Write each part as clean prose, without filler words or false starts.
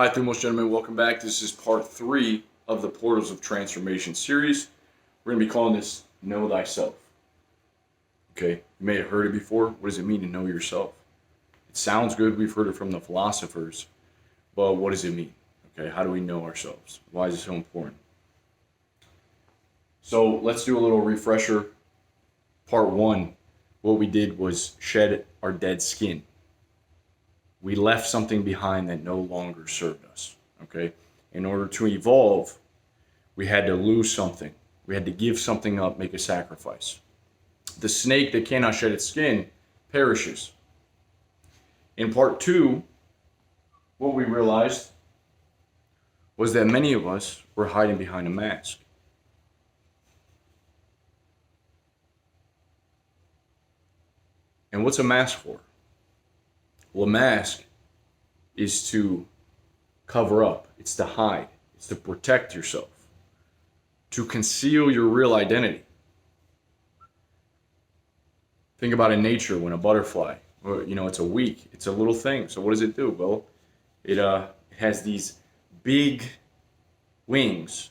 Hi, Thumos gentlemen, welcome back. This is part 3 of the Portals of Transformation series. We're going to be calling this Know Thyself. Okay, you may have heard it before. What does it mean to know yourself? It sounds good, we've heard it from the philosophers, but what does it mean? Okay, how do we know ourselves? Why is it so important? So let's do a little refresher. Part 1, what we did was shed our dead skin. We left something behind that no longer served us, okay? In order to evolve, we had to lose something. We had to give something up, make a sacrifice. The snake that cannot shed its skin perishes. In part 2, what we realized was that many of us were hiding behind a mask. And what's a mask for? Well, a mask is to cover up, it's to hide, it's to protect yourself, to conceal your real identity. Think about in nature when a butterfly, it's a weak, it's a little thing. So what does it do? Well, it has these big wings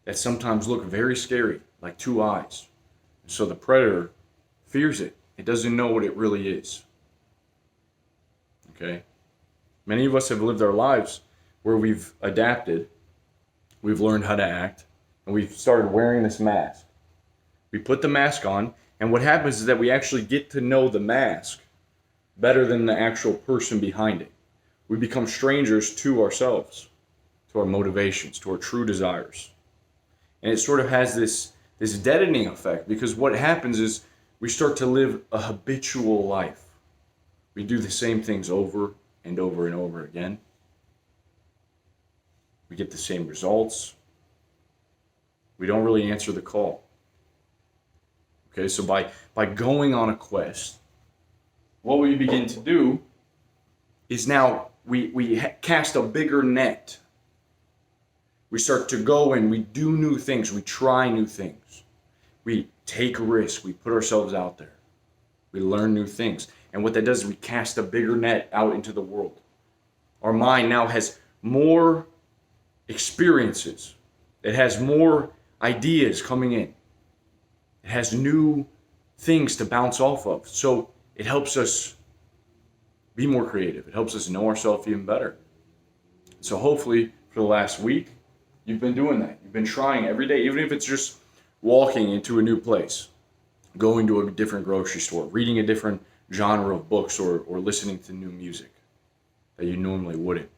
that sometimes look very scary, like 2 eyes. So the predator fears it. It doesn't know what it really is. Okay? Many of us have lived our lives where we've adapted, we've learned how to act, and we've started wearing this mask. We put the mask on, and what happens is that we actually get to know the mask better than the actual person behind it. We become strangers to ourselves, to our motivations, to our true desires. And it sort of has this deadening effect, because what happens is we start to live a habitual life. We do the same things over and over and over again. We get the same results. We don't really answer the call. Okay, so by going on a quest, what we begin to do is now we cast a bigger net. We start to go and we do new things. We try new things. We take risks. We put ourselves out there. We learn new things. And what that does is we cast a bigger net out into the world. Our mind now has more experiences. It has more ideas coming in. It has new things to bounce off of. So it helps us be more creative. It helps us know ourselves even better. So hopefully for the last week, you've been doing that. You've been trying every day, even if it's just walking into a new place, going to a different grocery store, reading a different genre of books, or listening to new music that you normally wouldn't.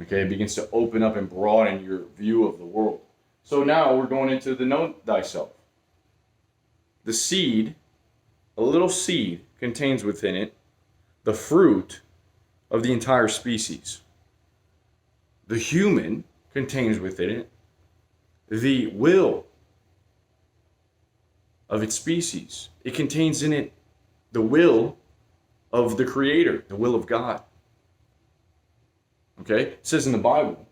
Okay, it begins to open up and broaden your view of the world. So now we're going into the Know Thyself. The seed, a little seed, contains within it the fruit of the entire species. The human contains within it the will of its species. It contains in it the will of the Creator, the will of God. Okay? It says in the Bible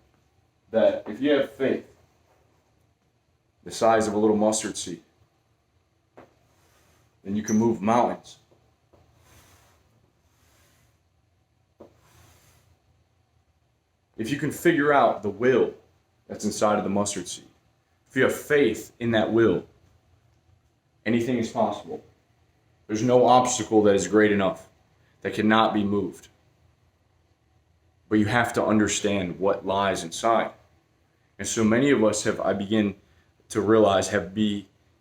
that if you have faith the size of a little mustard seed, then you can move mountains. If you can figure out the will that's inside of the mustard seed, if you have faith in that will, anything is possible. There's no obstacle that is great enough that cannot be moved. But you have to understand what lies inside. And so many of us I begin to realize, have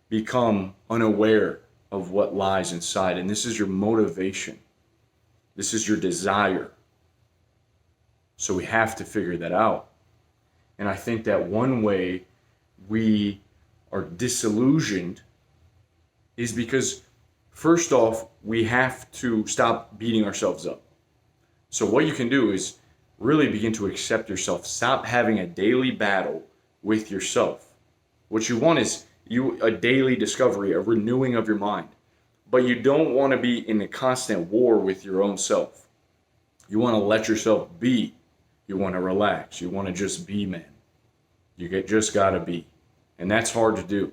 become unaware of what lies inside. And this is your motivation. This is your desire. So we have to figure that out. And I think that one way we are disillusioned is because, first off, we have to stop beating ourselves up. So what you can do is really begin to accept yourself. Stop having a daily battle with yourself. What you want is a daily discovery, a renewing of your mind. But you don't want to be in a constant war with your own self. You want to let yourself be. You want to relax. You want to just be, man. You just got to be. And that's hard to do,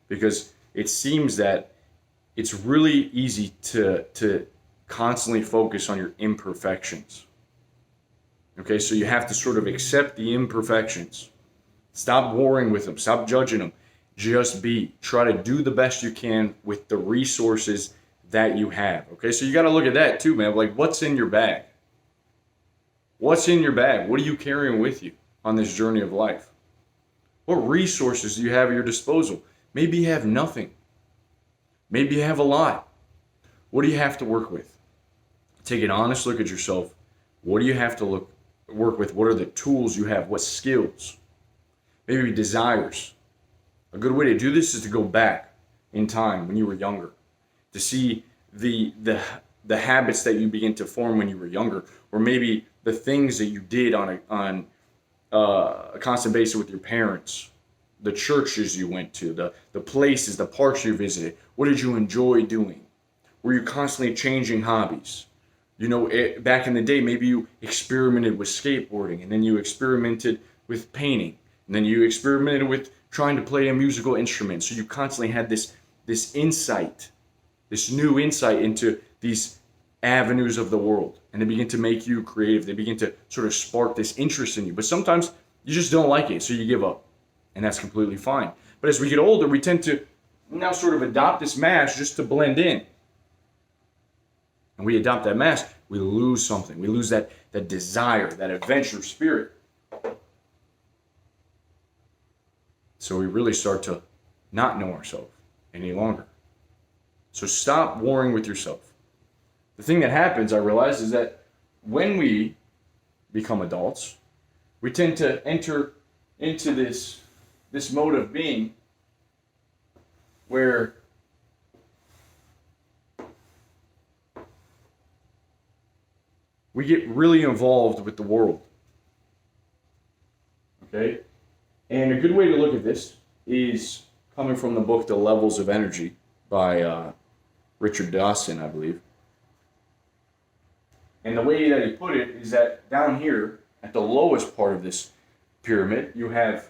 because it seems that it's really easy to constantly focus on your imperfections. Okay, so you have to sort of accept the imperfections. Stop warring with them. Stop judging them. Just be. Try to do the best you can with the resources that you have. Okay, so you got to look at that too, man. Like, what's in your bag? What's in your bag? What are you carrying with you on this journey of life? What resources do you have at your disposal? Maybe you have nothing. Maybe you have a lot. What do you have to work with? Take an honest look at yourself. What do you have to work with? What are the tools you have? What skills? Maybe desires. A good way to do this is to go back in time when you were younger, to see the habits that you begin to form when you were younger, or maybe the things that you did on a constant basis with your parents, the churches you went to, the places, the parks you visited. What did you enjoy doing? Were you constantly changing hobbies? You know, back in the day, maybe you experimented with skateboarding, and then you experimented with painting, and then you experimented with trying to play a musical instrument. So you constantly had this insight, this new insight into these avenues of the world, and they begin to make you creative. They begin to sort of spark this interest in you. But sometimes you just don't like it, so you give up, and that's completely fine. But as we get older, we tend to now sort of adopt this mask just to blend in. And we adopt that mask, we lose something. We lose that desire, that adventure spirit. So we really start to not know ourselves any longer. So stop warring with yourself. The thing that happens, I realize, is that when we become adults, we tend to enter into this mode of being where we get really involved with the world. Okay? And a good way to look at this is coming from the book The Levels of Energy by Richard Dawson, I believe. And the way that he put it is that down here, at the lowest part of this pyramid, you have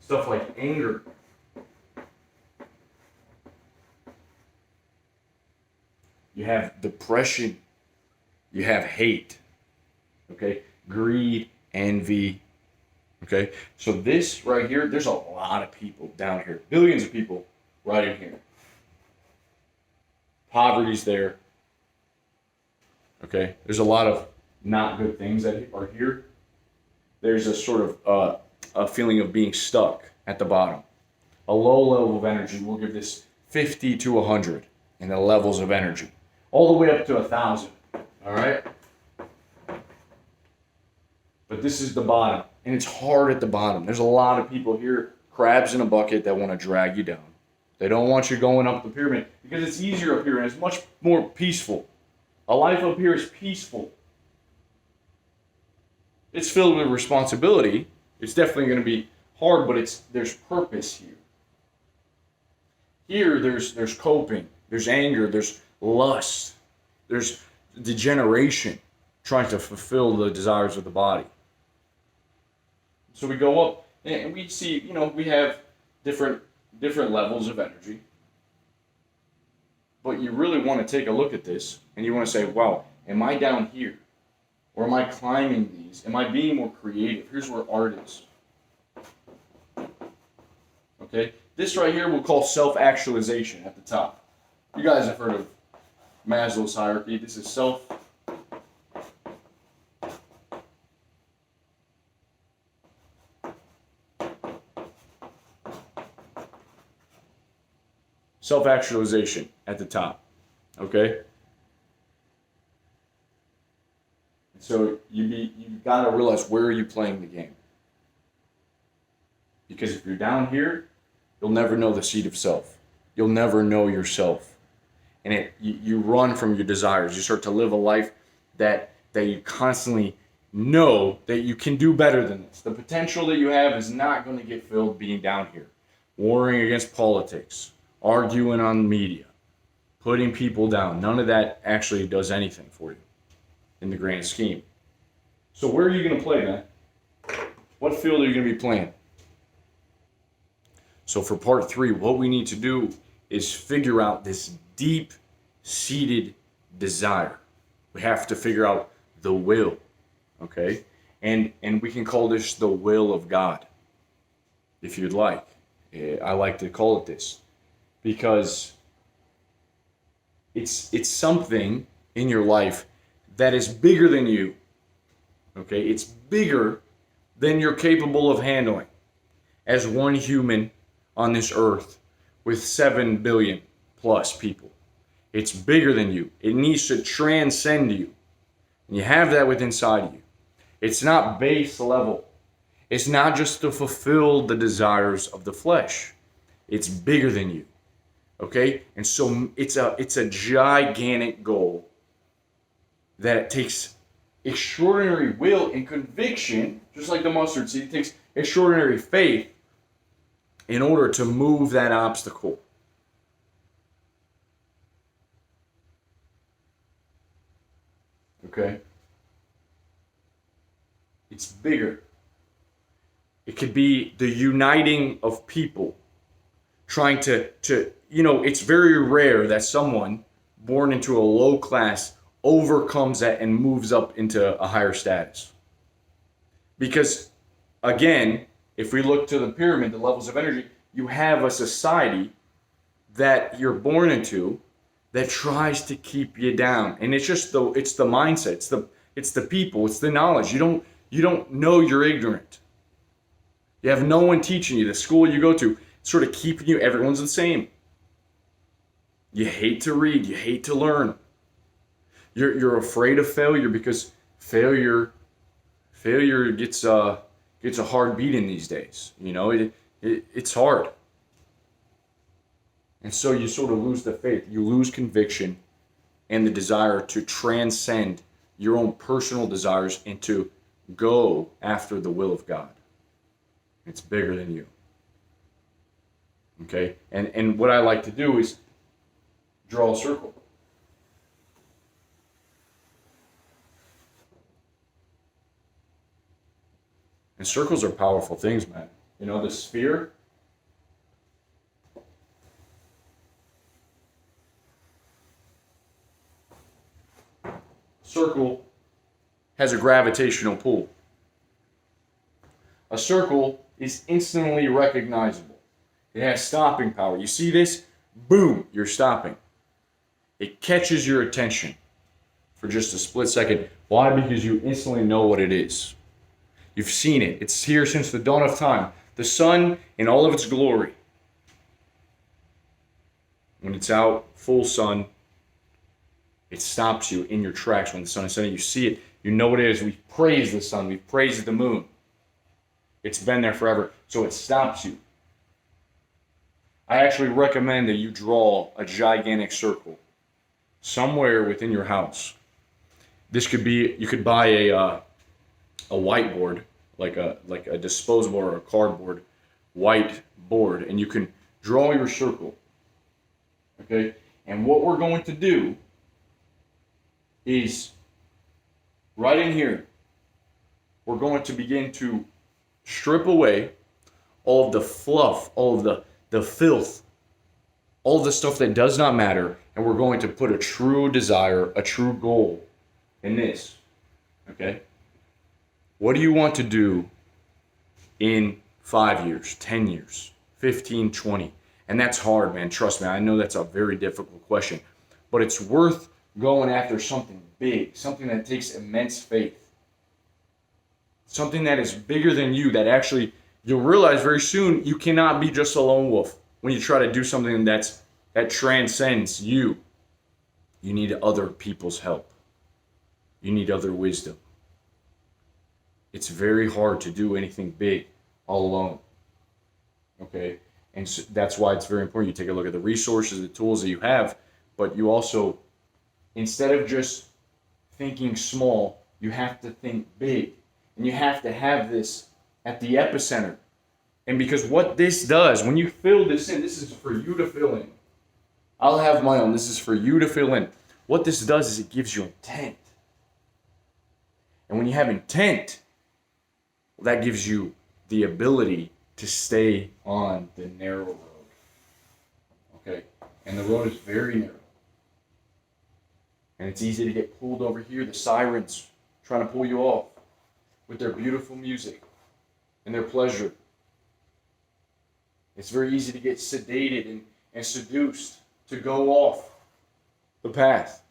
stuff like anger. You have depression. You have hate. Okay? Greed, envy. Okay? So this right here, there's a lot of people down here. Billions of people right in here. Poverty's there. Okay? There's a lot of not good things that are here. There's a sort of a feeling of being stuck at the bottom. A low level of energy, we'll give this 50 to 100 in the levels of energy. All the way up to 1,000. All right? But this is the bottom. And it's hard at the bottom. There's a lot of people here, crabs in a bucket, that want to drag you down. They don't want you going up the pyramid because it's easier up here and it's much more peaceful. A life up here is peaceful. It's filled with responsibility. It's definitely going to be hard, but there's purpose here. Here, there's coping. There's anger. There's lust. There's degeneration, trying to fulfill the desires of the body. So we go up, and we see, we have different levels of energy. But you really want to take a look at this, and you want to say, wow, am I down here? Or am I climbing these? Am I being more creative? Here's where art is. Okay? This right here we'll call self-actualization at the top. You guys have heard of Maslow's hierarchy. This is self-actualization at the top. Okay? So you've got to realize, where are you playing the game? Because if you're down here, you'll never know the seat of self. You'll never know yourself. And you run from your desires. You start to live a life that you constantly know that you can do better than this. The potential that you have is not going to get filled being down here. Warring against politics. Arguing on media. Putting people down. None of that actually does anything for you in the grand scheme. So where are you going to play, man? What field are you going to be playing? So for part 3, what we need to do is figure out this deep-seated desire. We have to figure out the will, okay? And we can call this the will of God, if you'd like. I like to call it this because it's something in your life that is bigger than you. Okay, it's bigger than you're capable of handling as one human on this earth with 7 billion plus people. It's bigger than you. It needs to transcend you. And you have that within inside of you. It's not base level. It's not just to fulfill the desires of the flesh. It's bigger than you. Okay? And so it's a gigantic goal that takes extraordinary will and conviction, just like the mustard seed. It takes extraordinary faith in order to move that obstacle. Okay? It's bigger. It could be the uniting of people trying to it's very rare that someone born into a low class overcomes that and moves up into a higher status. Because, again, if we look to the pyramid, the levels of energy, you have a society that you're born into that tries to keep you down. And it's the mindset, it's the people, it's the knowledge. You don't know you're ignorant. You have no one teaching you. The school you go to, sort of keeping you, everyone's the same. You hate to read, you hate to learn. You're afraid of failure because failure gets a hard beating these days. It's hard. And so you sort of lose the faith. You lose conviction and the desire to transcend your own personal desires and to go after the will of God. It's bigger than you. Okay? And what I like to do is draw a circle. And circles are powerful things, man. The sphere. Circle has a gravitational pull. A circle is instantly recognizable. It has stopping power. You see this? Boom, you're stopping. It catches your attention for just a split second. Why? Because you instantly know what it is. You've seen it. It's here since the dawn of time. The sun in all of its glory. When it's out, full sun, it stops you in your tracks when the sun is setting. You see it. You know what it is. We praise the sun. We praise the moon. It's been there forever. So it stops you. I actually recommend that you draw a gigantic circle somewhere within your house. This could be, you could buy a whiteboard, like a disposable or a cardboard white board, and you can draw your circle. Okay? And what we're going to do is right in here, we're going to begin to strip away all of the fluff, all of the filth, all of the stuff that does not matter, and we're going to put a true desire, a true goal in this. Okay? What do you want to do in 5 years, 10 years, 15, 20? And that's hard, man. Trust me. I know that's a very difficult question. But it's worth going after something big, something that takes immense faith. Something that is bigger than you, that actually you'll realize very soon you cannot be just a lone wolf when you try to do something that transcends you. You need other people's help. You need other wisdom. It's very hard to do anything big all alone. Okay? And so that's why it's very important you take a look at the resources, the tools that you have, but you also, instead of just thinking small, you have to think big. And you have to have this at the epicenter. And because what this does, when you fill this in, this is for you to fill in. I'll have my own. This is for you to fill in. What this does is it gives you intent. And when you have intent, well, that gives you the ability to stay on the narrow road. Okay? And the road is very narrow. And it's easy to get pulled over here. The sirens trying to pull you off. with their beautiful music and their pleasure. It's very easy to get sedated and seduced to go off the path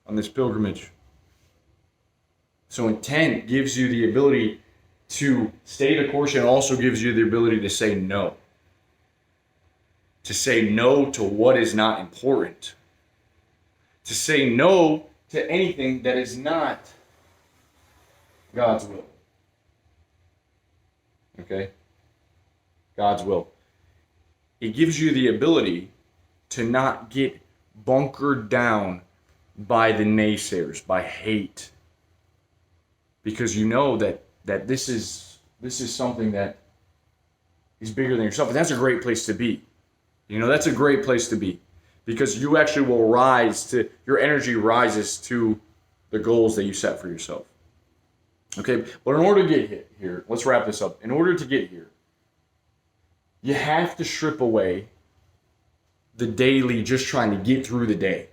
on this pilgrimage. So intent gives you the ability to stay the course and also gives you the ability to say no. To say no to what is not important. To say no to anything that is not God's will. Okay? God's will. It gives you the ability to not get bunkered down by the naysayers, by hate. Because you know that this is something that is bigger than yourself. And that's a great place to be. You know, that's a great place to be. Because you actually will your energy rises to the goals that you set for yourself. Okay, but in order to get here, let's wrap this up. In order to get here, you have to strip away the daily just trying to get through the day.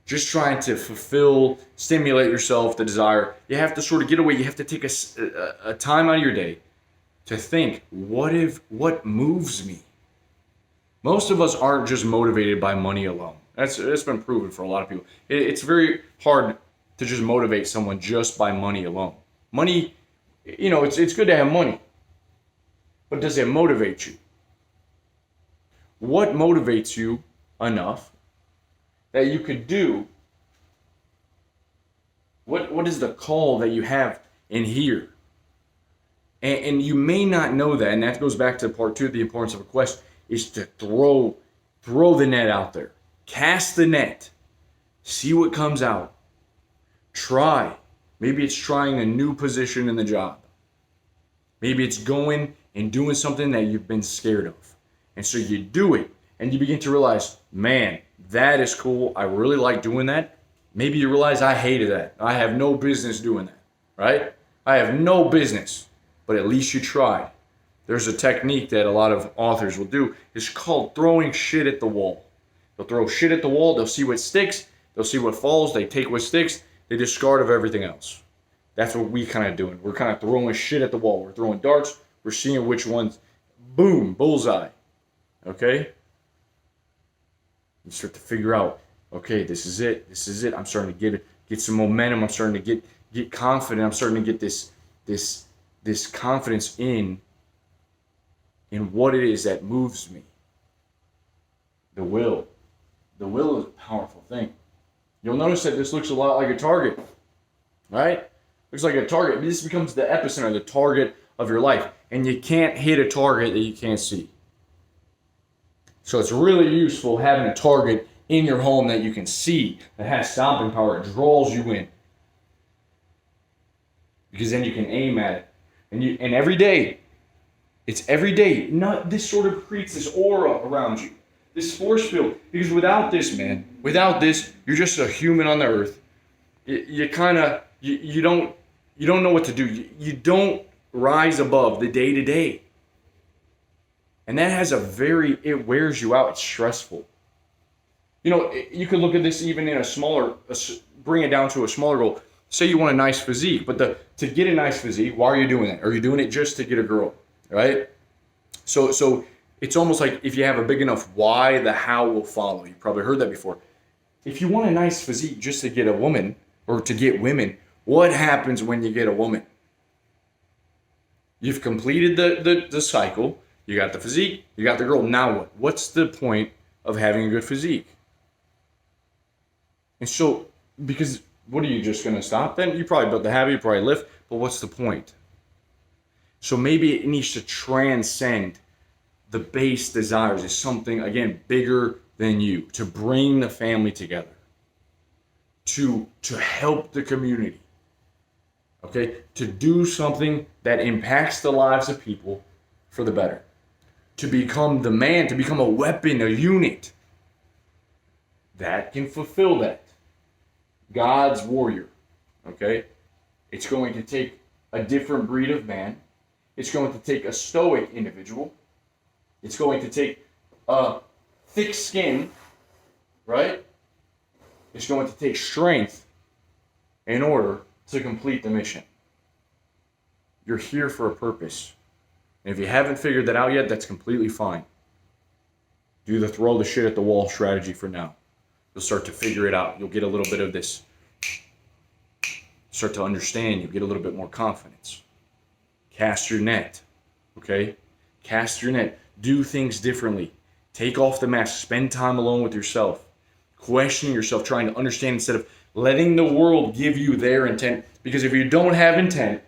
Just trying to stimulate yourself, the desire. You have to sort of get away. You have to take a time out of your day to think, what moves me? Most of us aren't just motivated by money alone. That's been proven for a lot of people. It's very hard to just motivate someone just by money alone. Money, it's good to have money. But does it motivate you? What motivates you enough that you could do? What is the call that you have in here? And you may not know that, and that goes back to part 2 of the importance of a quest, is to throw the net out there. Cast the net. See what comes out. Try. Maybe it's trying a new position in the job. Maybe it's going and doing something that you've been scared of. And so you do it, and you begin to realize, man, that is cool. I really like doing that. Maybe you realize I hated that. I have no business doing that, right? I have no business, but at least you tried. There's a technique that a lot of authors will do. It's called throwing shit at the wall. They'll throw shit at the wall. They'll see what sticks. They'll see what falls. They take what sticks. They discard of everything else. That's what we kind of doing. We're kind of throwing shit at the wall. We're throwing darts. We're seeing which ones, boom, bullseye. Okay? You start to figure out, okay, this is it. This is it. I'm starting to get some momentum. I'm starting to get confident. I'm starting to get this confidence in what it is that moves me. The will. The will is a powerful thing. You'll notice that this looks a lot like a target, right? Looks like a target. This becomes the epicenter, the target of your life. And you can't hit a target that you can't see. So it's really useful having a target in your home that you can see, that has stopping power. It draws you in. Because then you can aim at it. And every day, it's every day. This sort of creates this aura around you. This force field. Because without this, man, you're just a human on the earth. You don't know what to do. You don't rise above the day to day. And that has it wears you out. It's stressful. You could look at this even in bring it down to a smaller goal. Say you want a nice physique, but to get a nice physique, why are you doing that? Are you doing it just to get a girl, right? So it's almost like if you have a big enough why, the how will follow. You've probably heard that before. If you want a nice physique just to get a woman or to get women, what happens when you get a woman? You've completed the cycle. You got the physique. You got the girl. Now what? What's the point of having a good physique? And so, because what are you just going to stop then? You probably built the habit. You probably lift. But what's the point? So maybe it needs to transcend the base desires. Is something, again, bigger than you. To bring the family together. To help the community. Okay? To do something that impacts the lives of people for the better. To become the man, to become a weapon, a unit that can fulfill that. God's warrior. Okay? It's going to take a different breed of man. It's going to take a stoic individual. It's going to take a thick skin, right? It's going to take strength in order to complete the mission. You're here for a purpose. And if you haven't figured that out yet, that's completely fine. Do the throw the shit at the wall strategy for now. You'll start to figure it out. You'll get a little bit of this. Start to understand. You'll get a little bit more confidence. Cast your net. Okay? Cast your net. Do things differently. Take off the mask. Spend time alone with yourself. Questioning yourself, trying to understand instead of letting the world give you their intent. Because if you don't have intent,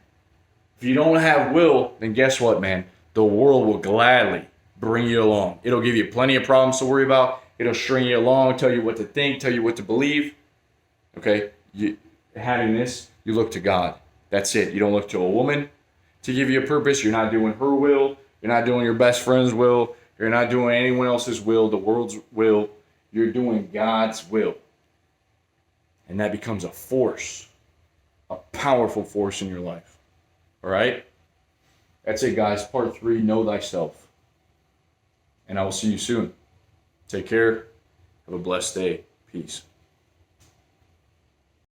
if you don't have will, then guess what, man? The world will gladly bring you along. It'll give you plenty of problems to worry about. It'll string you along, tell you what to think, tell you what to believe. Okay? Having this, you look to God. That's it. You don't look to a woman to give you a purpose. You're not doing her will. You're not doing your best friend's will. You're not doing anyone else's will, the world's will. You're doing God's will. And that becomes a force, a powerful force in your life. All right? That's it, guys. Part 3, Know Thyself. And I will see you soon. Take care. Have a blessed day. Peace.